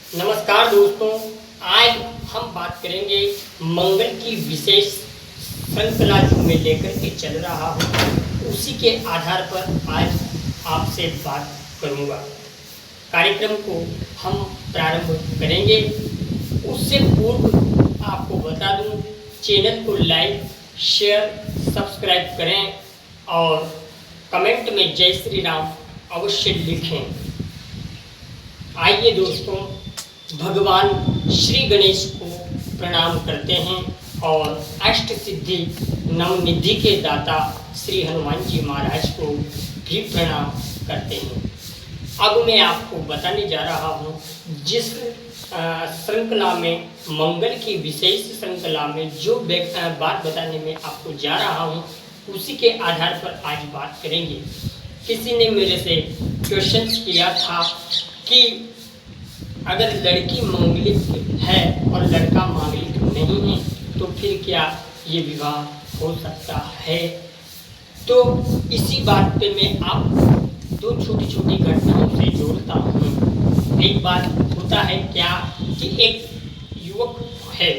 नमस्कार दोस्तों, आज हम बात करेंगे मंगल की विशेष श्रृंखला जो मैं लेकर के चल रहा हूँ उसी के आधार पर आज आपसे बात करूँगा। कार्यक्रम को हम प्रारंभ करेंगे। उससे पूर्व आपको बता दूँ, चैनल को लाइक शेयर सब्सक्राइब करें और कमेंट में जय श्री राम अवश्य लिखें। आइए दोस्तों, भगवान श्री गणेश को प्रणाम करते हैं और अष्ट सिद्धि नवनिधि के दाता श्री हनुमान जी महाराज को भी प्रणाम करते हैं। अब मैं आपको बताने जा रहा हूँ, जिस श्रृंखला में मंगल की विशेष श्रृंखला में जो बात बताने में आपको जा रहा हूँ उसी के आधार पर आज बात करेंगे। किसी ने मेरे से क्वेश्चन किया था कि अगर लड़की मांगलिक है और लड़का मांगलिक नहीं है तो फिर क्या ये विवाह हो सकता है। तो इसी बात पे मैं आप दो छोटी छोटी घटनाओं से जोड़ता हूँ। एक बात होता है क्या कि एक युवक है,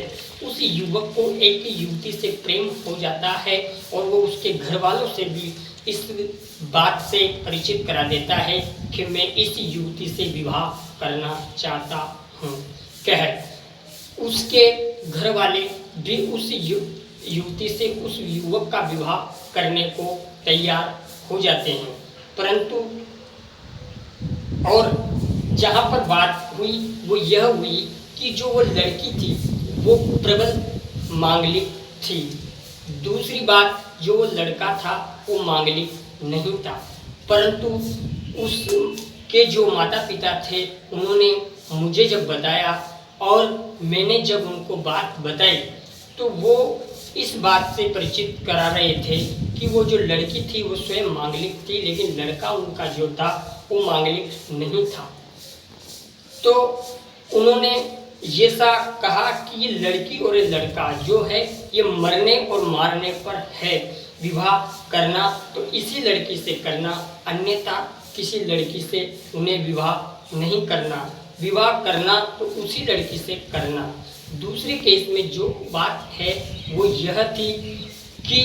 उस युवक को एक युवती से प्रेम हो जाता है और वो उसके घर वालों से भी इस बात से परिचित करा देता है कि मैं इस युवती से विवाह करना चाहता हूँ। कह उसके घर वाले भी उस युवती से उस युवक का विवाह करने को तैयार हो जाते हैं, परंतु और जहाँ पर बात हुई वो यह हुई कि जो वो लड़की थी वो प्रबल मांगलिक थी। दूसरी बात, जो वो लड़का था वो मांगलिक नहीं था, परंतु उसके जो माता पिता थे उन्होंने मुझे जब बताया और मैंने जब उनको बात बताई तो वो इस बात से परिचित करा रहे थे कि वो जो लड़की थी वो स्वयं मांगलिक थी, लेकिन लड़का उनका जो था वो मांगलिक नहीं था। तो उन्होंने ये सा कहा कि ये लड़की और ये लड़का जो है ये मरने और मारने पर है, विवाह करना तो इसी लड़की से करना, अन्यथा किसी लड़की से उन्हें विवाह नहीं करना, विवाह करना तो उसी लड़की से करना। दूसरे केस में जो बात है वो यह थी कि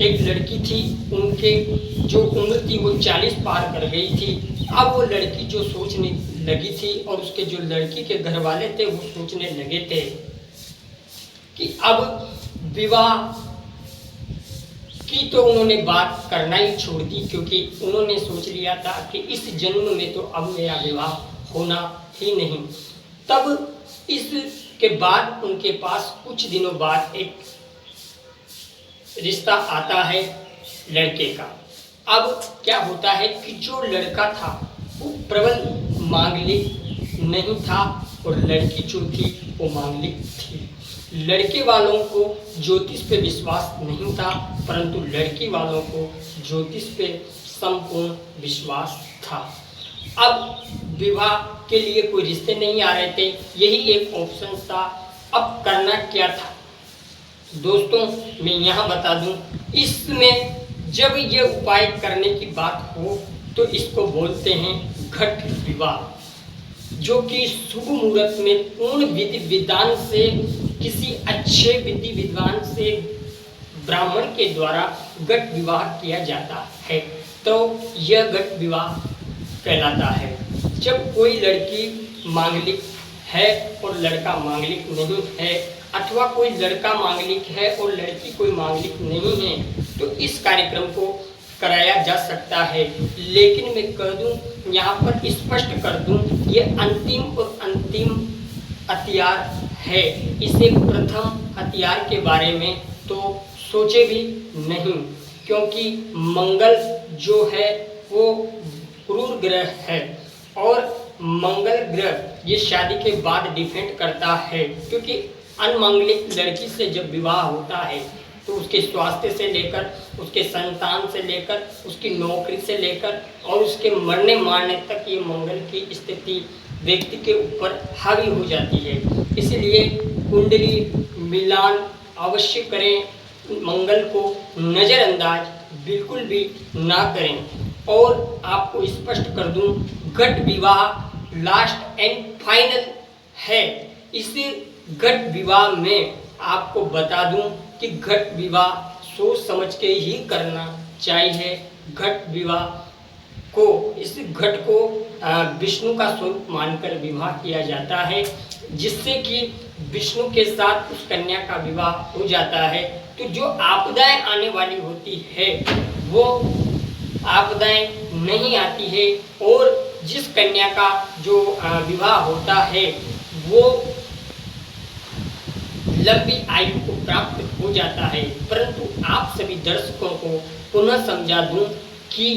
एक लड़की थी, उनके जो उम्र थी वो 40 पार कर गई थी। अब वो लड़की जो सोचने लगी थी और उसके जो लड़की के घर वाले थे वो सोचने लगे थे कि अब विवाह की तो उन्होंने बात करना ही छोड़ दी, क्योंकि उन्होंने सोच लिया था कि इस जन्म में तो अब मेरा विवाह होना ही नहीं। तब इसके बाद उनके पास कुछ दिनों बाद एक रिश्ता आता है लड़के का। अब क्या होता है कि जो लड़का था वो प्रबल मांगलिक नहीं था और लड़की जो थी वो मांगलिक थी। लड़के वालों को ज्योतिष पे विश्वास नहीं था, परंतु लड़की वालों को ज्योतिष पे संपूर्ण विश्वास था। अब विवाह के लिए कोई रिश्ते नहीं आ रहे थे, यही एक ऑप्शन था। अब करना क्या था दोस्तों, मैं यहाँ बता दूं, इसमें जब ये उपाय करने की बात हो तो इसको बोलते हैं घट विवाह, जो कि शुभ मुहूर्त में पूर्ण विधि विधान से किसी अच्छे विधि विद्वान से ब्राह्मण के द्वारा घट विवाह किया जाता है, तो यह घट विवाह कहलाता है। जब कोई लड़की मांगलिक है और लड़का मांगलिक नहीं है, अथवा कोई लड़का मांगलिक है और लड़की कोई मांगलिक नहीं है, तो इस कार्यक्रम को कराया जा सकता है। लेकिन मैं कह दूं, यहाँ पर स्पष्ट कर दूं, ये अंतिम और अंतिम हथियार है। इसे प्रथम हथियार के बारे में तो सोचे भी नहीं, क्योंकि मंगल जो है वो क्रूर ग्रह है और मंगल ग्रह ये शादी के बाद डिपेंड करता है, क्योंकि अनमांगलिक लड़की से जब विवाह होता है तो उसके स्वास्थ्य से लेकर, उसके संतान से लेकर, उसकी नौकरी से लेकर और उसके मरने मारने तक ये मंगल की स्थिति व्यक्ति के ऊपर हावी हो जाती है। इसलिए कुंडली मिलान अवश्य करें, मंगल को नज़रअंदाज बिल्कुल भी ना करें। और आपको स्पष्ट कर दूं, घट विवाह लास्ट एंड फाइनल है। इस घट विवाह में आपको बता दूं कि घट विवाह सोच समझ के ही करना चाहिए। घट विवाह को, इस घट को विष्णु का स्वरूप मानकर विवाह किया जाता है, जिससे कि विष्णु के साथ उस कन्या का विवाह हो जाता है। तो जो आपदाएं आने वाली होती है वो आपदाएं नहीं आती है, और जिस कन्या का जो विवाह होता है वो लंबी आयु को प्राप्त हो जाता है। परंतु आप सभी दर्शकों को पुनः समझा दूं कि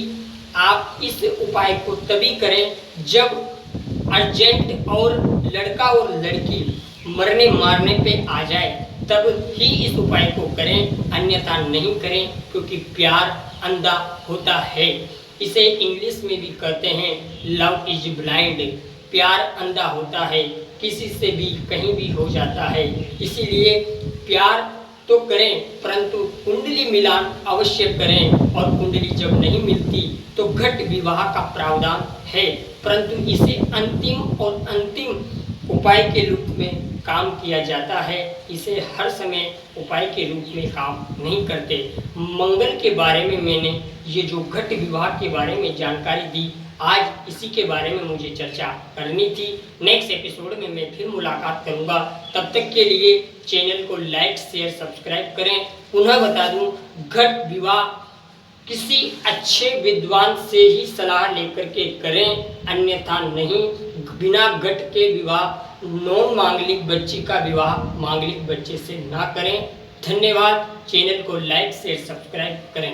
आप इस उपाय को तभी करें जब अर्जेंट और लड़का और लड़की मरने मारने पे आ जाए, तब ही इस उपाय को करें, अन्यथा नहीं करें, क्योंकि प्यार अंधा होता है। इसे इंग्लिश में भी कहते हैं लव इज ब्लाइंड। प्यार अंधा होता है, किसी से भी कहीं भी हो जाता है। इसीलिए प्यार तो करें, परंतु कुंडली मिलान अवश्य करें, और कुंडली जब नहीं मिलती तो घट विवाह का प्रावधान है, परंतु इसे अंतिम उपाय के रूप में काम किया जाता है। इसे हर समय उपाय के रूप में काम नहीं करते। मंगल के बारे में मैंने ये जो घट विवाह के बारे में जानकारी दी, आज इसी के बारे में मुझे चर्चा करनी थी। नेक्स्ट एपिसोड में मैं फिर मुलाकात करूंगा। तब तक के लिए चैनल को लाइक शेयर सब्सक्राइब करें। पुनः बता दूं, घट विवाह किसी अच्छे विद्वान से ही सलाह लेकर के करें, अन्यथा नहीं। बिना घट के विवाह, नॉन मांगलिक बच्ची का विवाह मांगलिक बच्चे से ना करें। धन्यवाद। चैनल को लाइक शेयर सब्सक्राइब करें।